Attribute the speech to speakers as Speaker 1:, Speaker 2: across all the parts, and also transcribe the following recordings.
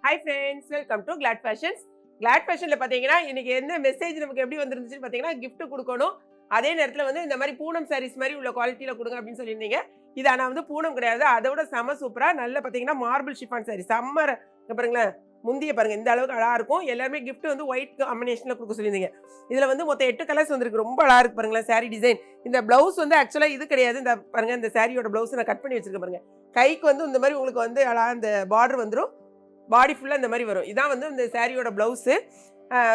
Speaker 1: Hi friends, welcome to Glad Fashions. Glad ஃபேஷன்ல பாத்தீங்கன்னா இன்னைக்கு என்ன மெசேஜ் நமக்கு எப்படி வந்துருந்துச்சுன்னு பாத்தீங்கன்னா, gift கொடுக்கணும். அதே நேரத்துல வந்து இந்த மாதிரி பூனம் சாரீஸ் மாதிரி உள்ள குவாலிட்டியில கொடுங்க அப்படின்னு சொல்லியிருந்தீங்க. இது ஆனா வந்து பூனம் கிடையாது, அதோட செம சூப்பரா நல்ல பாத்தீங்கன்னா மார்பிள் ஷிஃபான் சாரி செம்ம. பாருங்களேன், முந்திய பாருங்க இந்த அளவுக்கு அழகா இருக்கும். எல்லாருமே gift வந்து ஒயிட் காம்பினேஷன்ல கொடுக்க சொல்லியிருந்தீங்க. இதுல வந்து மொத்தம் 8 கலர்ஸ் வந்திருக்கு. ரொம்ப அழகா இருக்கு பாருங்களேன் சாரி டிசைன். இந்த பிளவுஸ் வந்து ஆக்சுவலா இது கிடையாது. இந்த பாருங்க இந்த சாரியோட பிளவுஸ் நான் கட் பண்ணி வச்சிருக்கேன் பாருங்க. கைக்கு வந்து இந்த மாதிரி உங்களுக்கு வந்து அழகா இந்த பார்டர் வந்துடும். பாடி ஃபுல்லாக இந்த மாதிரி வரும். இதான் வந்து இந்த சாரியோட ப்ளவுஸு.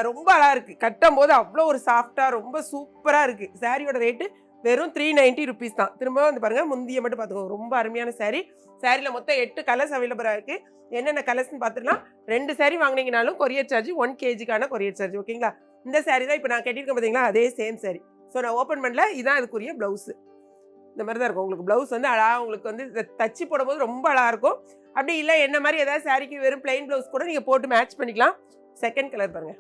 Speaker 1: ரொம்ப அழகாக இருக்குது. கட்டும் போது அவ்வளோ ஒரு சாஃப்டாக ரொம்ப சூப்பராக இருக்குது. சாரியோட ரேட்டு வெறும் 390 ருபீஸ் தான். திரும்ப வந்து பாருங்கள், முந்தியை மட்டும் பார்த்துக்கோங்க. ரொம்ப அருமையான சாரி. சாரியில் மொத்தம் 8 கலர்ஸ் அவைலபிளாக இருக்குது. என்னென்ன கலர்ஸ்னு பார்த்துக்கலாம். 2 சாரி வாங்கினீங்கனாலும் கொரியர் சார்ஜ் 1 kgக்கான கொரியர் சார்ஜ். ஓகேங்களா? இந்த சாரி தான் இப்போ நான் கட்டியிருக்கேன் பார்த்தீங்களா, அதே சேம் சாரி. ஸோ நான் ஓப்பன் பண்ணல. இதுதான் இதுக்குரிய ப்ளவுஸு. இந்த மாதிரி தான் இருக்கும். உங்களுக்கு ப்ளவுஸ் வந்து அழகாக உங்களுக்கு வந்து தச்சு போடும்போது ரொம்ப அழகாக இருக்கும். அப்படி இல்லை என்ன மாதிரி ஏதாவது சாரிக்கு வெறும் பிளைன் ப்ளவுஸ் கூட நீங்கள் போட்டு மேட்ச் பண்ணிக்கலாம். செகண்ட் கலர் பாருங்கள்.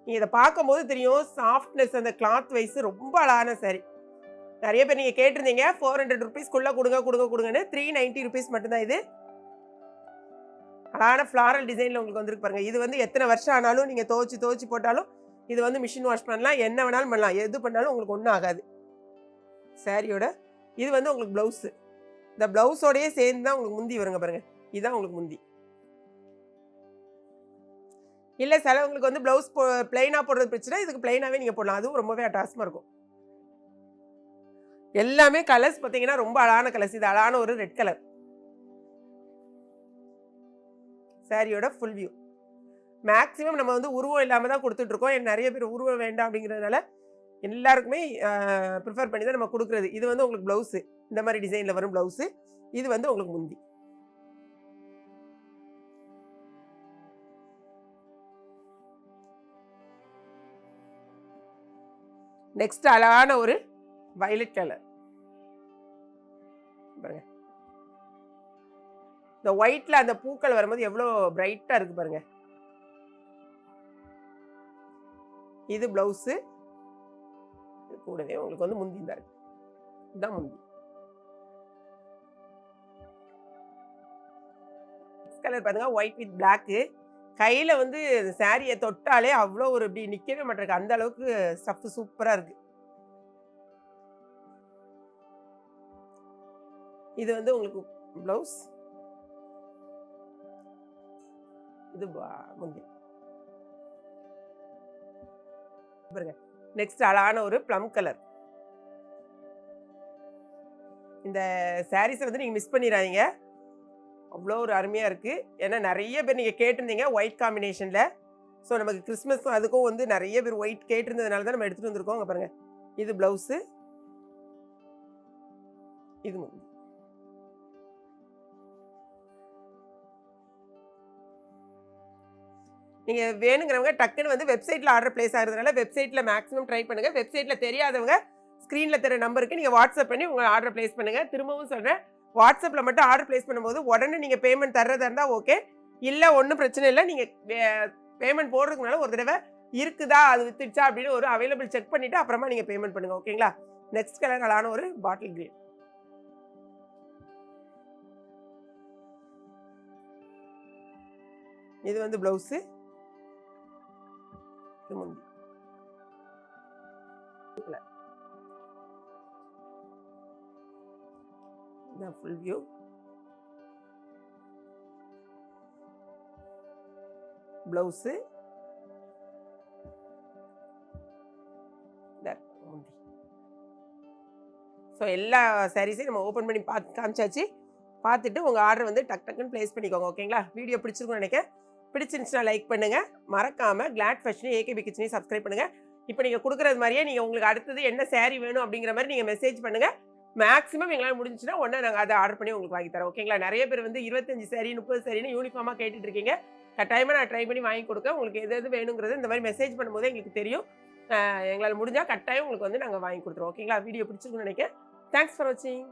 Speaker 1: நீங்கள் இதை பார்க்கும்போது தெரியும் சாஃப்ட்னஸ், அந்த கிளாத் வைஸ் ரொம்ப அழகான சாரி. நிறைய பேர் நீங்கள் கேட்டிருந்தீங்க 400 ருபீஸ்க்குள்ளே கொடுங்கன்னு. 390 ருபீஸ் மட்டும்தான். இது அழகான ஃப்ளாரல் டிசைனில் உங்களுக்கு வந்துருக்கு பாருங்கள். இது வந்து எத்தனை வருஷம் ஆனாலும் நீங்கள் துவச்சி போட்டாலும் இது வந்து மிஷின் வாஷ் பண்ணலாம், என்ன வேணாலும் பண்ணலாம். எது பண்ணாலும் உங்களுக்கு ஒன்றும் ஆகாது. சாரியோட இது வந்து உங்களுக்கு ப்ளவுஸு. இந்த ப்ளவுஸோடையே சேர்ந்து தான் உங்களுக்கு முந்தி வருங்க பாருங்க. இதுதான் உங்களுக்கு முந்தி. இல்லை சிலவங்களுக்கு வந்து ப்ளவுஸ் பிளைனாக போடுறது பிரச்சனை, இதுக்கு பிளைனாகவே நீங்கள் போடலாம். அதுவும் ரொம்பவே அட்டாசமாக இருக்கும். எல்லாமே கலர்ஸ் பார்த்தீங்கன்னா ரொம்ப அழகான கலர்ஸ். இது அழகான ஒரு ரெட் கலர். சாரியோட ஃபுல் வியூ. மேக்ஸிமம் நம்ம வந்து உருவம் இல்லாமல் தான் கொடுத்துட்ருக்கோம். நிறைய பேர் உருவம் வேண்டாம் அப்படிங்கிறதுனால எல்லாருக்குமே ப்ரிஃபர் பண்ணி தான் நம்ம கொடுக்குறது. இது வந்து உங்களுக்கு ப்ளவுஸு. இந்த மாதிரி டிசைனில் வரும் ப்ளவுஸு. இது வந்து உங்களுக்கு முந்தி. நெக்ஸ்ட் அழகான ஒரு வயலட் கலர் பாருங்க. இந்த ஒயிட்ல அந்த பூக்கள் வரும்போது எவ்வளோ பிரைட்டா இருக்கு பாருங்க. இது பிளவுஸு. கூடவே உங்களுக்கு வந்து முந்தி தான் இருக்கு. இதுதான் முந்தி. கலர் பாருங்க, ஒயிட் வித் பிளாக்கு. கையில வந்து சாரியை தொட்டாலே அவ்வளோ ஒரு இப்படி நிக்கவே மாட்டேருக்கு. அந்த அளவுக்கு ஸ்டஃப் சூப்பரா இருக்கு. இது வந்து உங்களுக்கு பிளவுஸ். இது முந்தி பாருங்க. நெக்ஸ்ட் அழகான ஒரு ப்ளம் கலர். இந்த சாரீஸை வந்து நீங்கள் மிஸ் பண்ணிடாதீங்க. அவ்வளோ ஒரு அருமையாக இருக்குது. ஏன்னா நிறைய பேர் நீங்கள் கேட்டிருந்தீங்க ஒயிட் காம்பினேஷனில். ஸோ நமக்கு கிறிஸ்மஸ் அதுக்கும் வந்து நிறைய பேர் ஒயிட் கேட்டிருந்ததுனால தான் நம்ம எடுத்துகிட்டு வந்திருக்கோம். அங்கே பாருங்கள், இது ப்ளவுஸு. இது நீங்கள் வேணுங்கிறவங்க டக்குன்னு வந்து வெப்சைட்டில் ஆர்டர் பிளேஸ் ஆகிறதுனால வெப்சைட்டில் மேக்ஸிமம் ட்ரை பண்ணுங்கள். வெப்சைட்டில் தெரியாதவங்க ஸ்க்ரீனில் தர நம்பருக்கு நீங்கள் வாட்ஸ்அப் பண்ணி உங்கள் ஆர்டர் பிளேஸ் பண்ணுங்கள். திரும்பவும் சொல்கிறேன், வாட்ஸ்அப்பில் மட்டும் ஆர்டர் பிளேஸ் பண்ணும்போது உடனே நீங்கள் பேமெண்ட் தர்றதா இருந்தால் ஓகே. இல்லை ஒன்றும் பிரச்சனை இல்லை. நீங்கள் பேமெண்ட் போடுறதுக்கு முன்னால் ஒரு தடவை இருக்குதா அது வித்துடுச்சா அப்படின்னு ஒரு அவைலபிள் செக் பண்ணிவிட்டு அப்புறமா நீங்கள் பேமெண்ட் பண்ணுங்கள். ஓகேங்களா? நெக்ஸ்ட் கலர் அழகான ஒரு பாட்டில் கிரீன். இது வந்து ப்ளவுஸு. முந்தி ஃபுல் வியூ. பிளவுஸு. முந்தி. ஸோ எல்லா சாரீஸையும் நம்ம ஓப்பன் பண்ணி காமிச்சாச்சு. பார்த்துட்டு உங்கள் ஆர்டர் வந்து டக்குன்னு ப்ளேஸ் பண்ணிக்கோங்க. ஓகேங்களா? வீடியோ பிடிச்சிருக்குன்னு நினைக்கிறேன். பிடிச்சிருந்துச்சுன்னா லைக் பண்ணுங்கள். மறக்காமல் கிளாட் ஃபேஷனையும் ஏகேபி கிச்சனையும் சப்ஸ்கிரைப் பண்ணுங்கள். இப்போ நீங்கள் கொடுக்குறது மாதிரியே நீங்கள் உங்களுக்கு அடுத்தது என்ன சாரீ வேணும் அப்படிங்கிற மாதிரி நீங்கள் மெசேஜ் பண்ணுங்கள். மேக்ஸிமம் எங்களால் முடிஞ்சுன்னா ஒன்றா நாங்கள் அதை ஆர்டர் பண்ணி உங்களுக்கு வாங்கி தரோம். ஓகேங்களா? நிறைய பேர் வந்து 25 சாரி 30 சாரின்னு யூனிஃபார்மாக கேட்டுட்டு இருக்கீங்க. கட்டாயமாக நான் ட்ரை பண்ணி வாங்கி கொடுக்க. உங்களுக்கு எது வேணுங்கிறது இந்த மாதிரி மெசேஜ் பண்ணும்போது எங்களுக்கு தெரியும். எங்களால் முடிஞ்சால் கட்டாயம் உங்களுக்கு வந்து நாங்கள் வாங்கி கொடுத்துருவோம். ஓகேங்களா? வீடியோ பிடிச்சிருக்குன்னு நினைக்கிறேன். தேங்க்ஸ் ஃபார் வாட்சிங்.